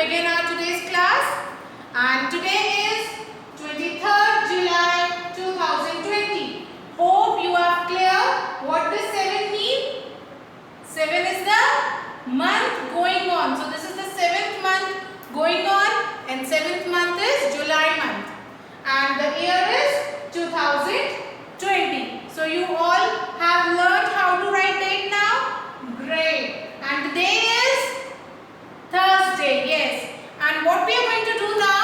begin our today's class, and today is 23rd July 2020. Hope you are clear what this 7 means. 7 is the month going on. So this is the 7th month going on, and 7th month is July month, and the year is 2020. So you all have learned how to write date now? Great. And the day is Thursday, yes. And what we are going to do now?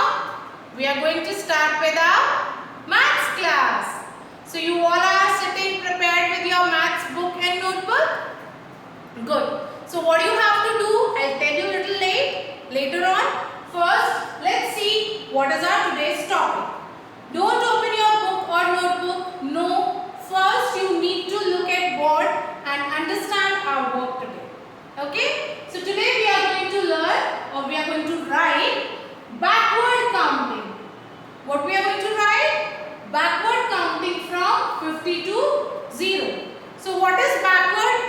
We are going to start with our maths class. So you all are sitting prepared with your maths book and notebook? Good. So what you have to do, I'll tell you a little later on. First, let's see what is our today's topic. Don't open your book or notebook. No. First, you need to look at board and understand our work today. Okay? So today we are going to learn, or we are going to write backward counting. What we are going to write? Backward counting from 50 to 0. So what is backward?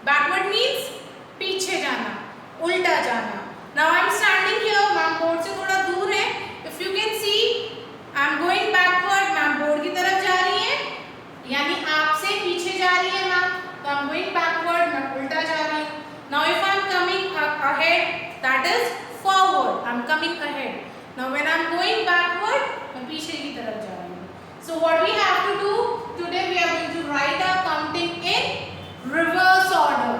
Backward means पीछे जाना, उल्टा जाना. Now I am standing here, ma'am board से थोड़ा दूर है. If you can see, I am going backward. Ma'am board की तरफ जा रही है, यानी आपसे पीछे जा रही है ma'am. So I am going backward, मैं उल्टा जा रही हूँ. Now if I am coming ahead, that is forward. I am coming ahead. Now when I am going backward, मैं पीछे की तरफ जा रही हूँ. So what we have to do today, we are going to write our counting in reverse order.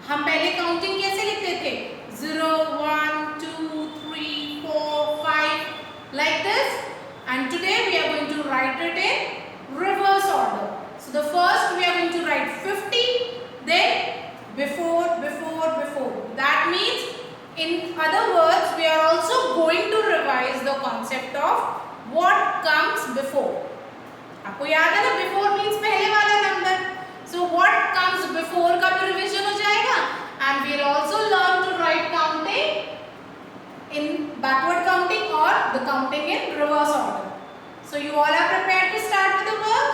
हम पहले counting कैसे लिखते थे? 0, 1, 2, 3, 4, 5 like this. And today we are going to write it in reverse order. So the first we are going to write 50, then before. That means, in other words, we are also going to revise the concept of what comes before. आपको याद है ना, before means पहले वाला number. So what comes before का भी revision हो जाएगा, and we will also learn to write counting in backward counting or the counting in reverse order. So you all are prepared to start with the work?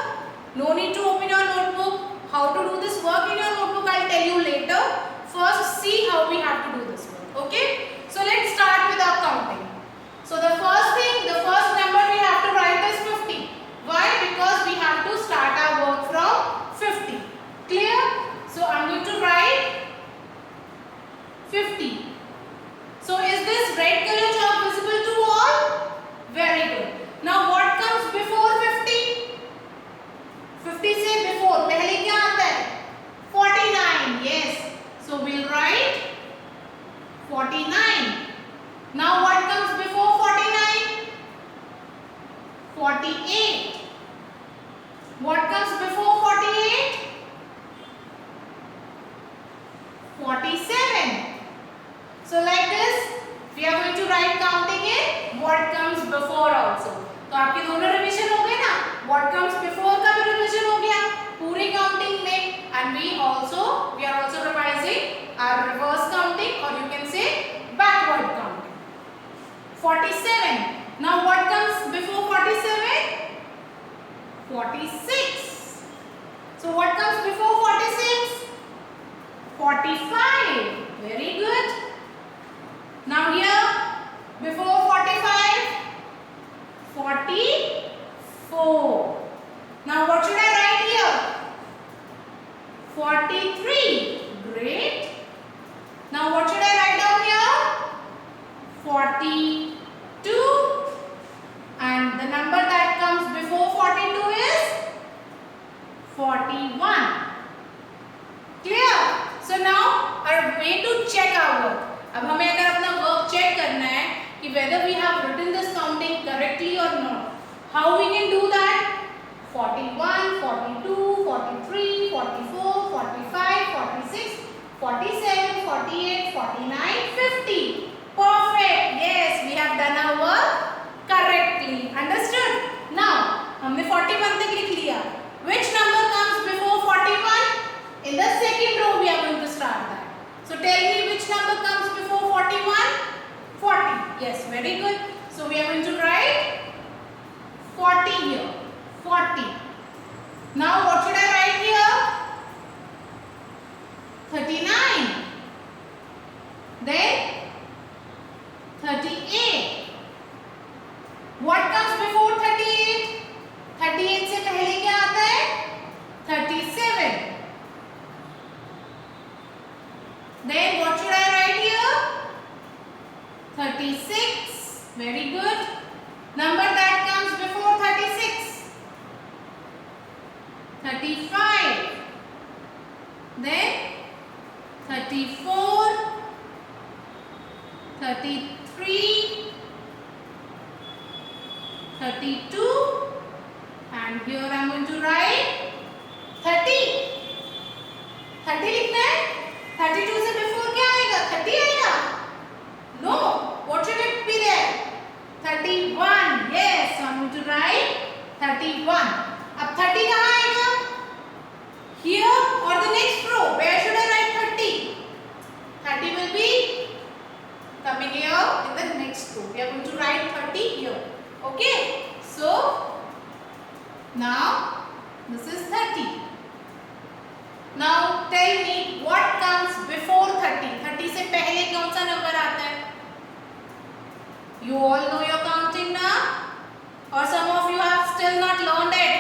No need to open your notebook. How to do this work in your notebook, I'll tell you later. First, see how we have to do this work. Okay? So let's start with our counting. So the first thing, the first number we have to write is 50. Why? Because we have to start our work from 50. Clear? So I'm going to write 50. So is this red color chalk visible to all? Very good. Now what comes before 50? 50 से before पहले क्या आता है? 49. Yes. So we'll write 49. Now what comes before 49? 48. What comes before 48? 47. So like this, we are going to write counting in what comes before also. तो आपके दोनों revision हो गए ना? What comes before का भी रिविजन हो गया पूरी काउंटिंग में, and we are also revising our reverse counting, or you can say backward counting. 47. Now what comes before 47? 46. So what comes before 46? 45. Very good. Now here, before 45, 44. Now what should I write here? 43. Great. Now what should I write down here? 42. And the number that comes before 42 is 41. Clear? So now our way to check our work. अब हमें अगर अपना work check करना है कि whether we have written this counting correctly or not. How we can do that? 41, 42, 43, 44, 45, 46, 47, 48, 49, 50. Perfect. Yes, we have done our work correctly. Understood? Now, हमने 41 तक लिख लिया. Which number comes before 41? In the second row we are going to start that. So tell me which number comes before 41? 40. Yes, very good. So we are going to write 40 here. 40. Now what should I write here? 39. Then and here I am going to write 30. 30 लिखना है. 32 से before क्या आएगा? 30 आएगा? No. What should it be there? 31. Yes. So I am going to write 31. अब 30 कहाँ आएगा? Here or the next row? Where should I write 30? 30 will be coming here in the next row. We are going to write 30 here. Okay. So now this is 30. Now tell me what comes before 30. 30 से पहले कौन सा number आता है? You all know your counting now, or some of you have still not learned it.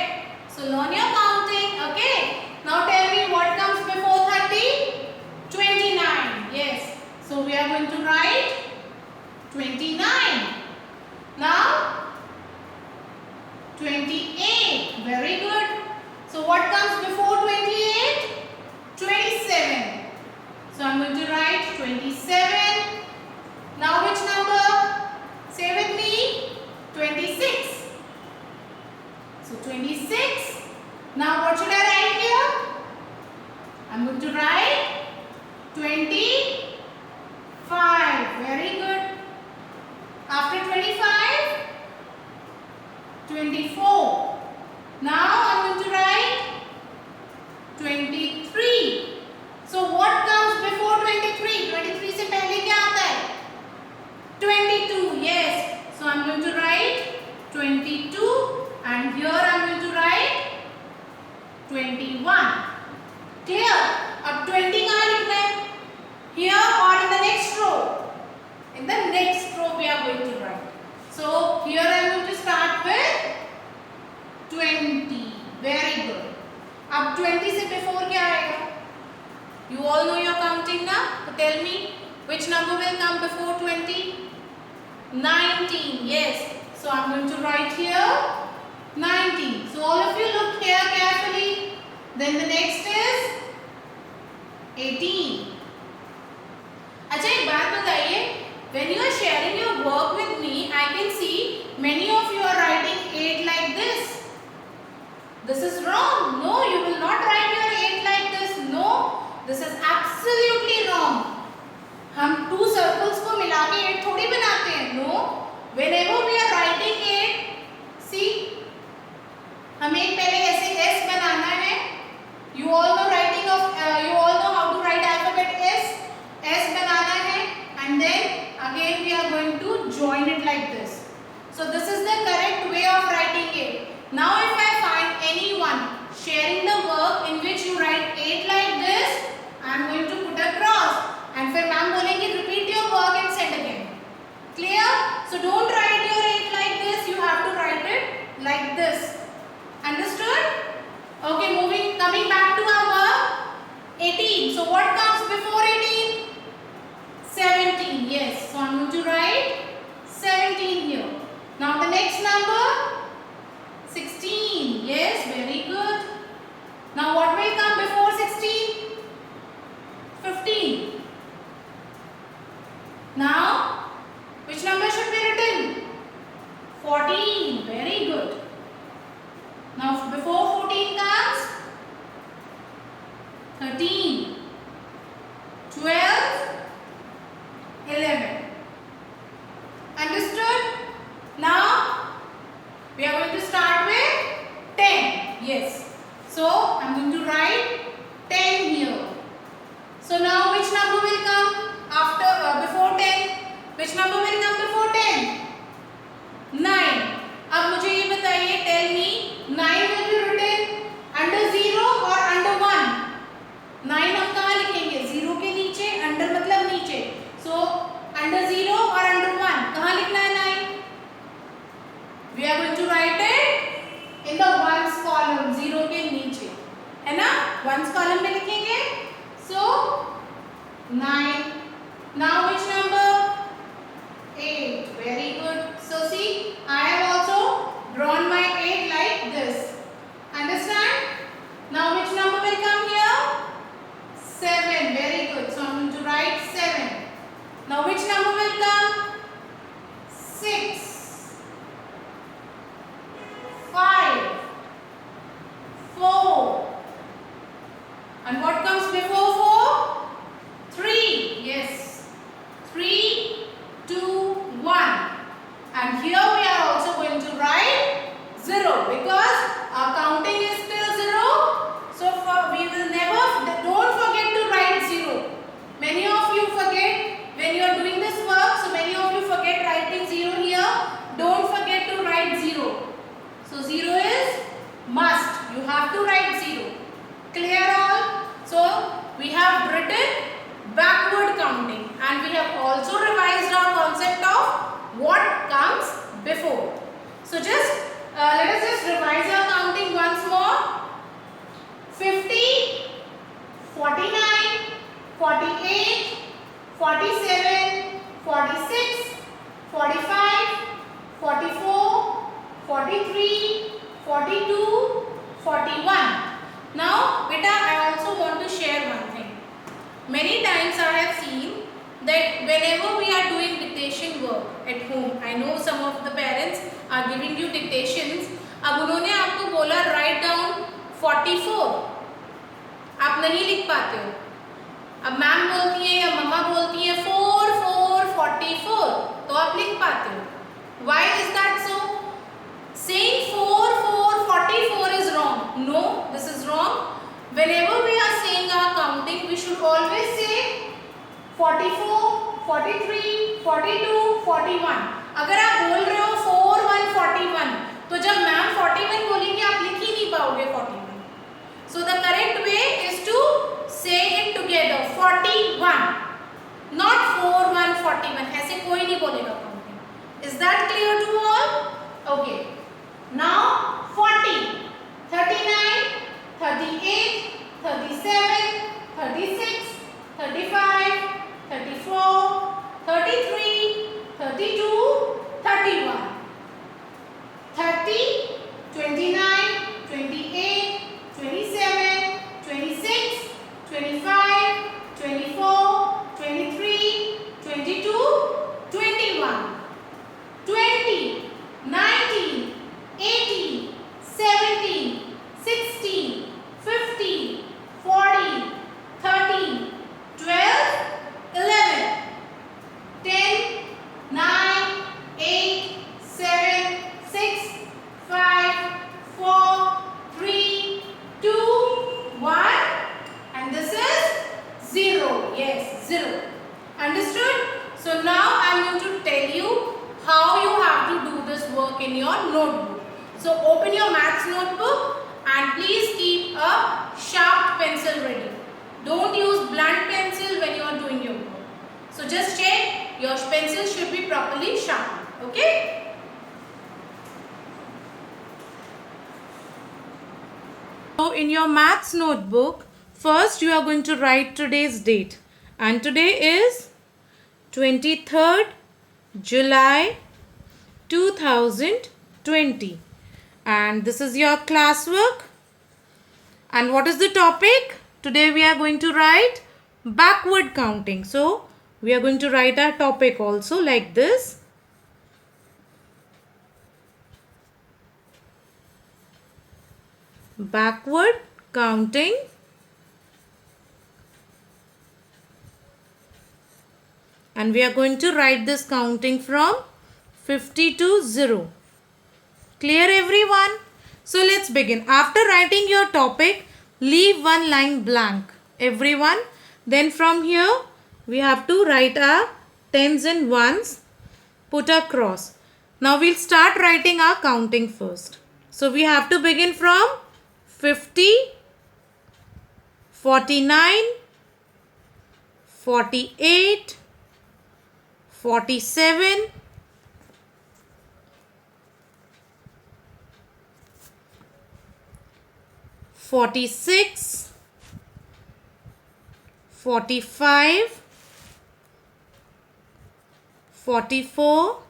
So learn your counting. Okay. Now tell me what comes before 30? 29. Yes. So we are going to write 29. Now 28. Very good. So what comes before 28? 27. So I am going to write 27. Now which number? Say with me. 26. So 26. Now what should I write here? I am going to write 25. Very good. After 25, 24. Now I am going to write 23. So what comes before 23? 23 से पहले क्या आता है? 22. Yes. So I am going to write 22 and here I am going to write 21. Clear? अब 20 कहाँ लिखना है? Here or in the next row? In the next row we are going to write. So here I am going to start with 20. Very good. अब 20 से before क्या आएगा? You all know your counting now? So tell me which number will come before 20? 19. Yes. So I am going to write here 19. So all of you look here carefully. Then the next is 18. अच्छा एक बात बताइए, when you are sharing your work with me, I can see many of you are writing 8 like this. This is wrong. No, you will not write your 8 like this. No, this is absolutely wrong. हम 2 circles को मिला के 8 थोड़ी बनाते हैं. No, whenever we are writing 8, see, हमें पहले ऐसे S बनाना है. You all know writing of you all know how to write alphabet S. S बनाना है and then again we are going to join it like this. So this is the correct way of writing it. Now if I find anyone sharing the work in which you write 8 like this, I am going to put a cross and फिर ma'am बोलेंगे repeat your work and send again. Clear? So don't write your 8 like this. You have to write it like this. Understood? Okay, coming back to our 18. So what comes before 18? 17. Yes. So I am going to write 17 here. Now the next number 16. Yes, very good. Now what will come before 16? 15. Now which number should be written? 14. Very good. Now before 14 comes 13, 12, 11. Understood? Now we are going to start with 10. Yes. So I am going to write 10 here. So now which number will come after before 10? Which number will come before 10? 9. अब मुझे ये बताइए, tell me, 9 will be written under 0 or under 1? 9 हम कहाँ लिखेंगे? 0 के नीचे, under मतलब नीचे. So under 0 or under 1? कहाँ लिखना है 9? We are going to write it in the ones column, 0 के नीचे, है ना? Ones column में लिखेंगे. So 9. Now which number? 8. Very good. So see, I have also drawn my 8 like this. Understand? Now which number will come here? 7. Very good. So I am going to write 7. Now which number will come? 6. because our counting is still 0. So we will never, don't forget to write 0. Many of you forget when you are doing this work. So many of you forget writing 0 here. Don't forget to write 0. So 0 is must. You have to write 0. Clear all? So we have written backward counting and we have also revised our concept of what comes before. So just let us just revise our counting once more. 50, 49, 48, 47, 46, 45, 44, 43, 42, 41. Now, beta, I also want to share one thing. Many times I have seen that whenever we are doing dictation work at home, I know some of the parents are giving you dictations. अब उन्होंने आपको बोला write down 44. आप नहीं लिख पाते हो. अब मैम बोलती है या मम्मा बोलती है 4, 4, 44, तो आप लिख पाते हो. Why is that so? Saying 4, 4, 44 is wrong. No, this is wrong. Whenever we are saying our counting, we should always say 44, 43, 42, 41. अगर आप बोल रहे हो 4, 1, 41, तो जब मैम 41 बोलेंगे आप लिख ही नहीं पाओगे 41. So the correct way is to say it together 41, not 4, 1, 41. ऐसे कोई नहीं बोलेगा counting. Is that clear to all? Okay. Now 40, 39, 38, 37, 36, 35, 34, 33, 32, 31. 30, 29, 28, 27, 26, 25, 24, 23, 22, 21, 20, 19, 18, 17, 16, 15, 14, 13, 12, 11, 10, 9, 8, 7, 6, 5, 4, 3, 2, 1, and this is 0. Yes, 0. Understood? So now I am going to tell you how you have to do this work in your notebook. So open your maths notebook and please keep a sharp pencil ready. Don't use blunt pencil when you are doing your work. So just check your pencil should be properly sharpened. Okay? So in your maths notebook, first you are going to write today's date. And today is 23rd July 2020. And this is your classwork. And what is the topic? Today we are going to write backward counting. So we are going to write our topic also like this. Backward counting. And we are going to write this counting from 50 to 0. Clear everyone? So let's begin. After writing your topic, leave one line blank. Everyone. Then from here, we have to write our tens and ones. Put a cross. Now we'll start writing our counting first. So we have to begin from 50, 49, 48, 47, 46, 45, 44,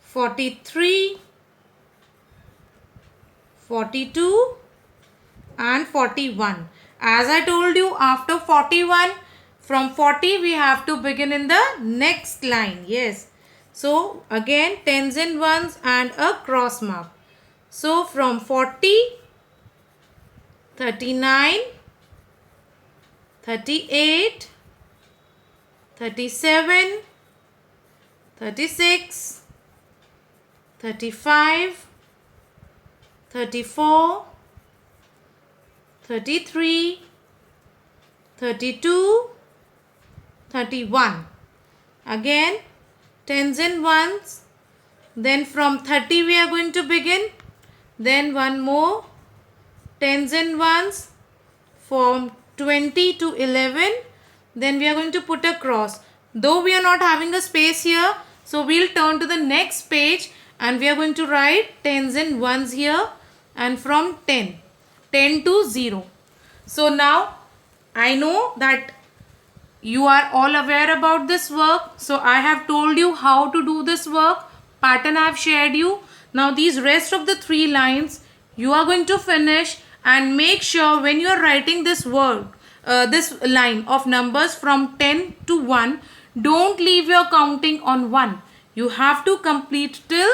43, 42 and 41. As I told you, after 41, from 40 we have to begin in the next line. Yes. So again tens and ones and a cross mark. So from 40, 39, 38, 37, 36, 35, 34, 33, 32, 31. Again, tens and ones. Then from 30 we are going to begin. Then one more. Tens and ones. From 20 to 11. Then we are going to put a cross. Though we are not having a space here, so we'll turn to the next page and we are going to write tens and ones here, and from 10 to 0. So now I know that you are all aware about this work. So I have told you how to do this work. Pattern I have shared you. Now these rest of the 3 lines you are going to finish, and make sure when you are writing this word, this line of numbers from 10 to 1, don't leave your counting on 1. You have to complete till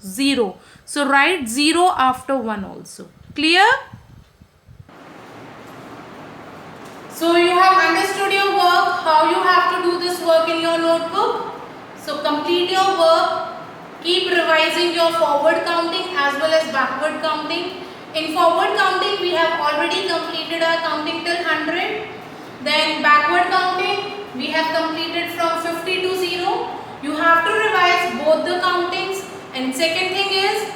0. So write 0 after 1 also. Clear? So you have understood your work, how you have to do this work in your notebook. So complete your work. Keep revising your forward counting as well as backward counting. In forward counting, we have already completed our counting till 100. Then backward counting, we have completed from 50 to 0. You have to revise both the countings. And second thing is,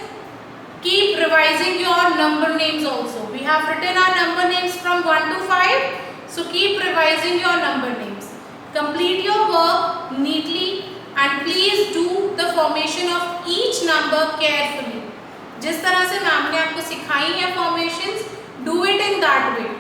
keep revising your number names also. We have written our number names from 1 to 5. So keep revising your number names. Complete your work neatly and please do the formation of each number carefully. जिस तरह से ma'am ने आपको सिखाई है formations, do it in that way.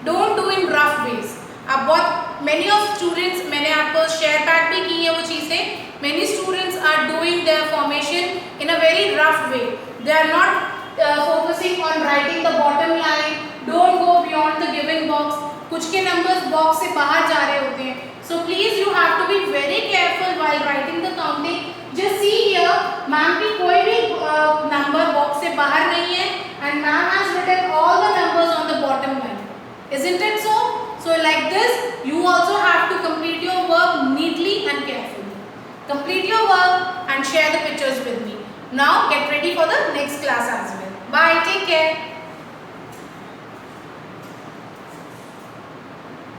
Don't do in rough ways. अब बहुत many of students, मैंने आपको share pack भी की है वो चीज़ें. Many students are doing their formation in a very rough way. They are not focusing on writing the bottom line. Don't go beyond the given box. कुछ के numbers box से बाहर जा रहे होते हैं. So please you have to be very careful while writing the counting. Just see here, ma'am की कोई भी number box से बाहर नहीं है, and ma'am has written all the numbers on the bottom line. Isn't it so? So like this, you also have to complete your work neatly and carefully. Complete your work and share the pictures with me. Now get ready for the next class as well. Bye. Take care.